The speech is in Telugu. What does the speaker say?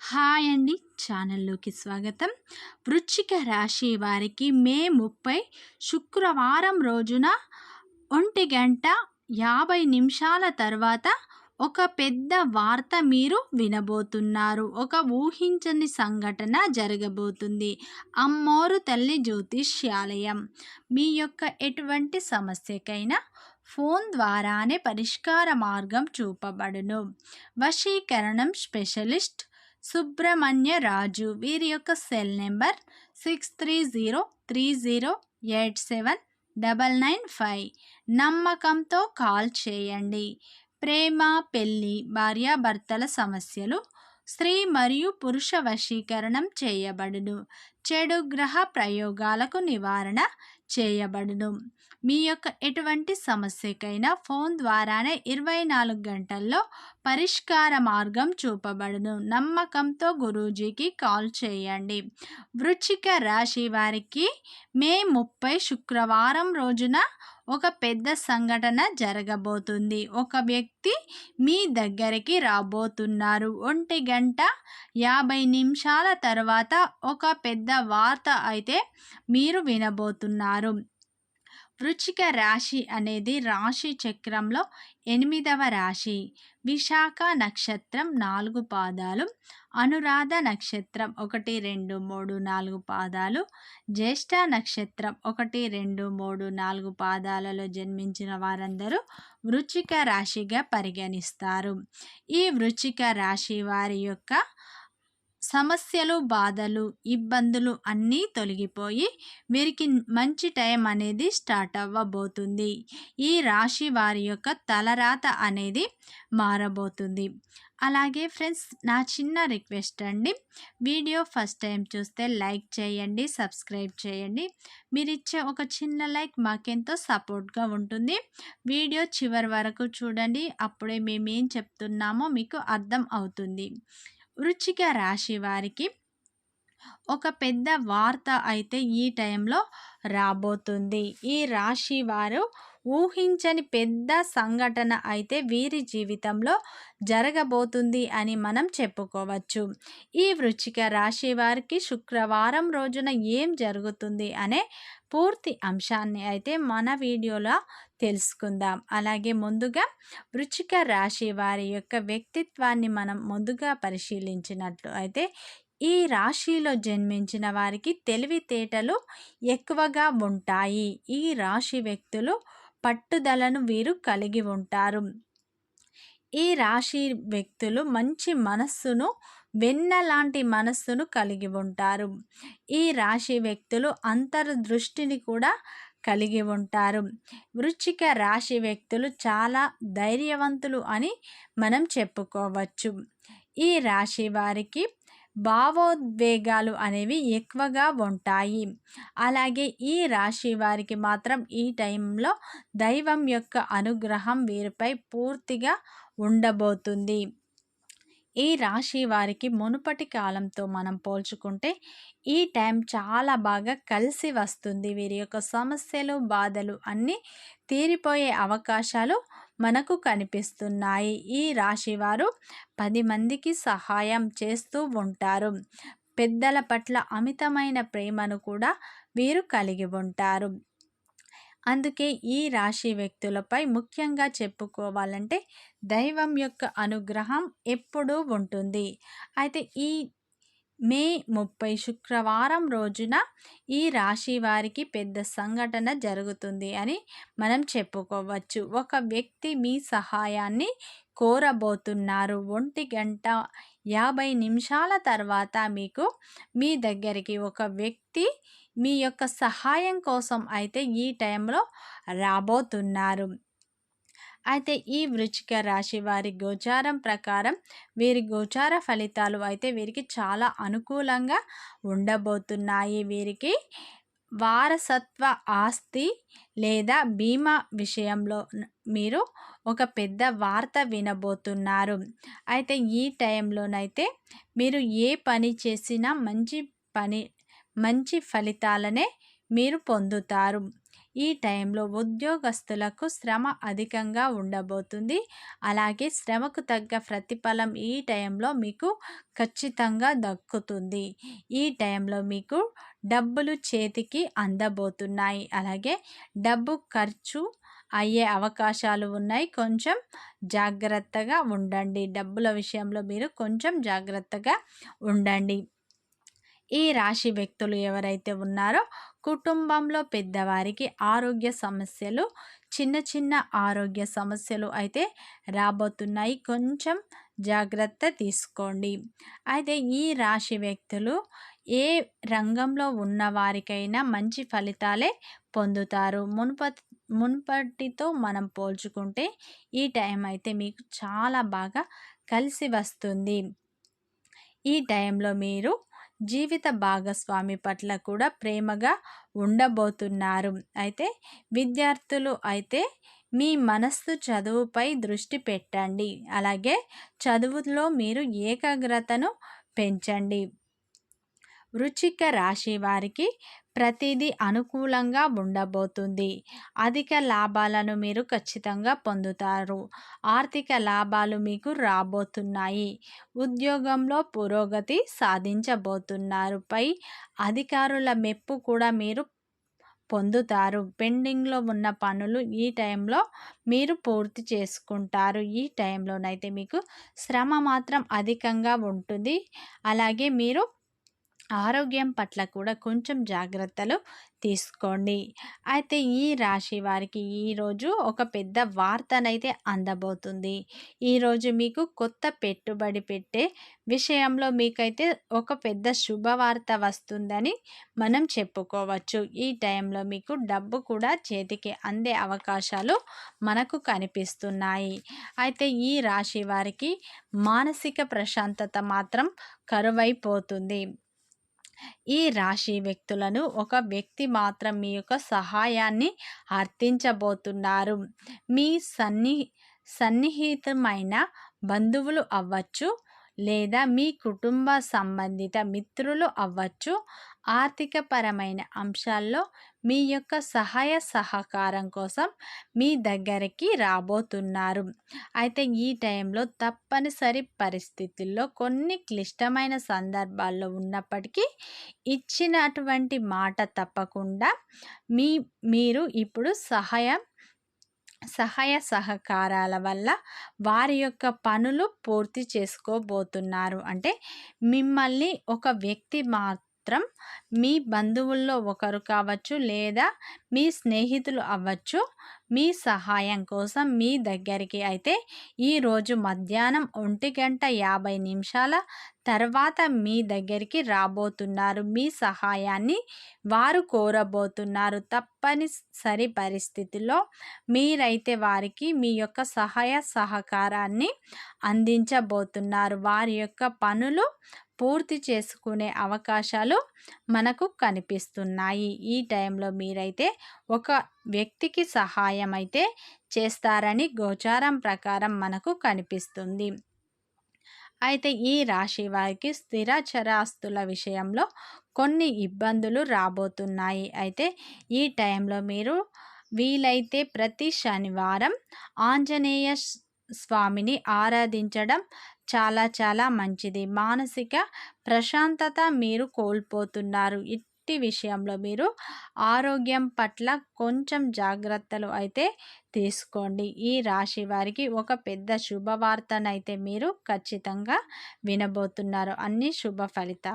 హాయ్ అండి, ఛానల్లోకి స్వాగతం. వృశ్చిక రాశి వారికి మే 30 శుక్రవారం రోజున 1:50 తర్వాత ఒక పెద్ద వార్త మీరు వినబోతున్నారు. ఒక ఊహించని సంఘటన జరగబోతుంది. అమ్మోరు తల్లి జ్యోతిష్యాలయం మీ యొక్క ఎటువంటి సమస్యకైనా ఫోన్ ద్వారానే పరిష్కార మార్గం చూపబడును. వశీకరణం స్పెషలిస్ట్ సుబ్రహ్మణ్య రాజు. వీరి యొక్క సెల్ నెంబర్ 6303087995. నమ్మకంతో కాల్ చేయండి. ప్రేమ, పెళ్లి, భార్యాభర్తల సమస్యలు, స్త్రీ మరియు పురుష వశీకరణం చేయబడును. చెడు గ్రహ ప్రయోగాలకు నివారణ చేయబడును. మీ యొక్క ఎటువంటి సమస్యకైనా ఫోన్ ద్వారానే 24 గంటల్లో పరిష్కార మార్గం చూపబడును. నమ్మకంతో గురూజీకి కాల్ చేయండి. వృశ్చిక రాశి వారికి మే 30 శుక్రవారం రోజున ఒక పెద్ద సంఘటన జరగబోతుంది. ఒక వ్యక్తి మీ దగ్గరికి రాబోతున్నారు. 1:50 తర్వాత ఒక పెద్ద వార్త అయితే మీరు వినబోతున్నారు. వృశ్చిక రాశి అనేది రాశి చక్రంలో 8వ రాశి. విశాఖ నక్షత్రం 4 పాదాలు, అనురాధ నక్షత్రం 1, 2, 3, 4 పాదాలు, జ్యేష్ఠ నక్షత్రం 1, 2, 3, 4 పాదాలలో జన్మించిన వారందరూ వృశ్చిక రాశిగా పరిగణిస్తారు. ఈ వృశ్చిక రాశి వారి యొక్క సమస్యలు, బాధలు, ఇబ్బందులు అన్నీ తొలగిపోయి వీరికి మంచి టైం అనేది స్టార్ట్ అవ్వబోతుంది. ఈ రాశి వారి యొక్క తలరాత అనేది మారబోతుంది. అలాగే ఫ్రెండ్స్, నా చిన్న రిక్వెస్ట్ అండి, వీడియో ఫస్ట్ టైం చూస్తే లైక్ చేయండి, సబ్స్క్రైబ్ చేయండి. మీరు ఇచ్చే ఒక చిన్న లైక్ మాకెంతో సపోర్ట్గా ఉంటుంది. వీడియో చివరి వరకు చూడండి, అప్పుడే మేము ఏం చెప్తున్నామో మీకు అర్థం అవుతుంది. వృశ్చిక రాశి వారికి ఒక పెద్ద వార్త అయితే ఈ టైంలో రాబోతుంది. ఈ రాశి వారు ఊహించని పెద్ద సంఘటన అయితే వీరి జీవితంలో జరగబోతుంది అని మనం చెప్పుకోవచ్చు. ఈ వృశ్చిక రాశి వారికి శుక్రవారం రోజున ఏం జరుగుతుంది అనే పూర్తి అంశాన్ని అయితే మన వీడియోలో తెలుసుకుందాం. అలాగే ముందుగా వృశ్చిక రాశి వారి యొక్క వ్యక్తిత్వాన్ని మనం ముందుగా పరిశీలించినట్లు అయితే ఈ రాశిలో జన్మించిన వారికి తెలివితేటలు ఎక్కువగా ఉంటాయి. ఈ రాశి వ్యక్తులు పట్టుదలను వీరు కలిగి ఉంటారు. ఈ రాశి వ్యక్తులు మంచి మనస్సును, వెన్న లాంటి మనస్సును కలిగి ఉంటారు. ఈ రాశి వ్యక్తులు అంతర్దృష్టిని కూడా కలిగి ఉంటారు. వృశ్చిక రాశి వ్యక్తులు చాలా ధైర్యవంతులు అని మనం చెప్పుకోవచ్చు. ఈ రాశి వారికి భావోద్వేగాలు అనేవి ఎక్కువగా ఉంటాయి. అలాగే ఈ రాశి వారికి మాత్రం ఈ టైంలో దైవం యొక్క అనుగ్రహం వీరిపై పూర్తిగా ఉండబోతుంది. ఈ రాశి వారికి మునుపటి కాలంతో మనం పోల్చుకుంటే ఈ టైం చాలా బాగా కలిసి వస్తుంది. వీరి యొక్క సమస్యలు, బాధలు అన్నీ తీరిపోయే అవకాశాలు మనకు కనిపిస్తున్నాయి. ఈ రాశి వారు 10 మందికి సహాయం చేస్తూ ఉంటారు. పెద్దల పట్ల అమితమైన ప్రేమను కూడా వీరు కలిగి ఉంటారు. అందుకే ఈ రాశి వ్యక్తులపై ముఖ్యంగా చెప్పుకోవాలంటే దైవం యొక్క అనుగ్రహం ఎప్పుడూ ఉంటుంది. అయితే ఈ మే 30 శుక్రవారం రోజున ఈ రాశి వారికి పెద్ద సంఘటన జరుగుతుంది అని మనం చెప్పుకోవచ్చు. ఒక వ్యక్తి మీ సహాయాన్ని కోరబోతున్నారు. 1:50 తర్వాత మీకు మీ దగ్గరికి ఒక వ్యక్తి మీ యొక్క సహాయం కోసం అయితే ఈ టైంలో రాబోతున్నారు. అయితే ఈ వృశ్చిక రాశి వారి గోచారం ప్రకారం వీరి గోచార ఫలితాలు అయితే వీరికి చాలా అనుకూలంగా ఉండబోతున్నాయి. వీరికి వారసత్వ ఆస్తి లేదా బీమా విషయంలో మీరు ఒక పెద్ద వార్త వినబోతున్నారు. అయితే ఈ టైంలోనైతే మీరు ఏ పని చేసినా మంచి ఫలితాలనే మీరు పొందుతారు. ఈ టైంలో ఉద్యోగస్తులకు శ్రమ అధికంగా ఉండబోతుంది. అలాగే శ్రమకు తగ్గ ప్రతిఫలం ఈ టైంలో మీకు ఖచ్చితంగా దక్కుతుంది. ఈ టైంలో మీకు డబ్బులు చేతికి అందబోతున్నాయి. అలాగే డబ్బు ఖర్చు అయ్యే అవకాశాలు ఉన్నాయి. కొంచెం జాగ్రత్తగా ఉండండి. డబ్బుల విషయంలో మీరు కొంచెం జాగ్రత్తగా ఉండండి. ఈ రాశి వ్యక్తులు ఎవరైతే ఉన్నారో కుటుంబంలో పెద్దవారికి ఆరోగ్య సమస్యలు, చిన్న చిన్న ఆరోగ్య సమస్యలు అయితే రాబోతున్నాయి. కొంచెం జాగ్రత్త తీసుకోండి. అయితే ఈ రాశి వ్యక్తులు ఏ రంగంలో ఉన్నవారికైనా మంచి ఫలితాలే పొందుతారు. మునుపటితో మనం పోల్చుకుంటే ఈ టైం అయితే మీకు చాలా బాగా కలిసి వస్తుంది. ఈ టైంలో మీరు జీవిత భాగస్వామి పట్ల కూడా ప్రేమగా ఉండబోతున్నారు. అయితే విద్యార్థులు అయితే మీ మనస్సు చదువుపై దృష్టి పెట్టండి. అలాగే చదువులో మీరు ఏకాగ్రతను పెంచండి. వృశ్చిక రాశి వారికి ప్రతిదీ అనుకూలంగా ఉండబోతుంది. అధిక లాభాలను మీరు ఖచ్చితంగా పొందుతారు. ఆర్థిక లాభాలు మీకు రాబోతున్నాయి. ఉద్యోగంలో పురోగతి సాధించబోతున్నారు. పై అధికారుల మెప్పు కూడా మీరు పొందుతారు. పెండింగ్లో ఉన్న పనులు ఈ టైంలో మీరు పూర్తి చేసుకుంటారు. ఈ టైంలోనైతే మీకు శ్రమ మాత్రం అధికంగా ఉంటుంది. అలాగే మీరు ఆరోగ్యం పట్ల కూడా కొంచెం జాగ్రత్తలు తీసుకోండి. అయితే ఈ రాశి వారికి ఈరోజు ఒక పెద్ద వార్తనైతే అందబోతుంది. ఈరోజు మీకు కొత్త పెట్టుబడి పెట్టే విషయంలో మీకైతే ఒక పెద్ద శుభవార్త వస్తుందని మనం చెప్పుకోవచ్చు. ఈ టైంలో మీకు డబ్బు కూడా చేతికి అందే అవకాశాలు మనకు కనిపిస్తున్నాయి. అయితే ఈ రాశి వారికి మానసిక ప్రశాంతత మాత్రం కరువైపోతుంది. ఈ రాశి వ్యక్తులను ఒక వ్యక్తి మాత్రం మీ యొక్క సహాయాన్ని అర్థించబోతున్నారు. మీ సన్నిహితమైన బంధువులు అవ్వచ్చు, లేదా మీ కుటుంబ సంబంధిత మిత్రులు అవ్వచ్చు. ఆర్థికపరమైన అంశాల్లో మీ యొక్క సహాయ సహకారం కోసం మీ దగ్గరికి రాబోతున్నారు. అయితే ఈ టైంలో తప్పనిసరి పరిస్థితుల్లో కొన్ని క్లిష్టమైన సందర్భాల్లో ఉన్నప్పటికీ ఇచ్చినటువంటి మాట తప్పకుండా మీరు ఇప్పుడు సహాయ సహకారాల వల్ల వారి యొక్క పనులు పూర్తి చేసుకోబోతున్నారు. అంటే మిమ్మల్ని ఒక వ్యక్తి మాత్రం మీ బంధువుల్లో ఒకరు కావచ్చు, లేదా మీ స్నేహితులు అవ్వచ్చు, మీ సహాయం కోసం మీ దగ్గరికి అయితే ఈరోజు మధ్యాహ్నం 1:50 తర్వాత మీ దగ్గరికి రాబోతున్నారు. మీ సహాయాన్ని వారు కోరబోతున్నారు. తప్పనిసరి పరిస్థితుల్లో మీరైతే వారికి మీ యొక్క సహాయ సహకారాన్ని అందించబోతున్నారు. వారి యొక్క పనులు పూర్తి చేసుకునే అవకాశాలు మనకు కనిపిస్తున్నాయి. ఈ టైంలో మీరైతే ఒక వ్యక్తికి సహాయం అయితే చేస్తారని గోచారం ప్రకారం మనకు కనిపిస్తుంది. అయితే ఈ రాశి వారికి స్థిర చరాస్తుల విషయంలో కొన్ని ఇబ్బందులు రాబోతున్నాయి. అయితే ఈ టైంలో మీరు వీలైతే ప్రతి శనివారం ఆంజనేయ స్వామిని ఆరాధించడం చాలా చాలా మంచిది. మానసిక ప్రశాంతత మీరు కోల్పోతున్నారు. ఇట్టి విషయంలో మీరు ఆరోగ్యం పట్ల కొంచెం జాగ్రత్తలు అయితే తీసుకోండి. ఈ రాశి వారికి ఒక పెద్ద శుభవార్తనైతే మీరు ఖచ్చితంగా వినబోతున్నారు. అన్ని శుభ ఫలితాలు.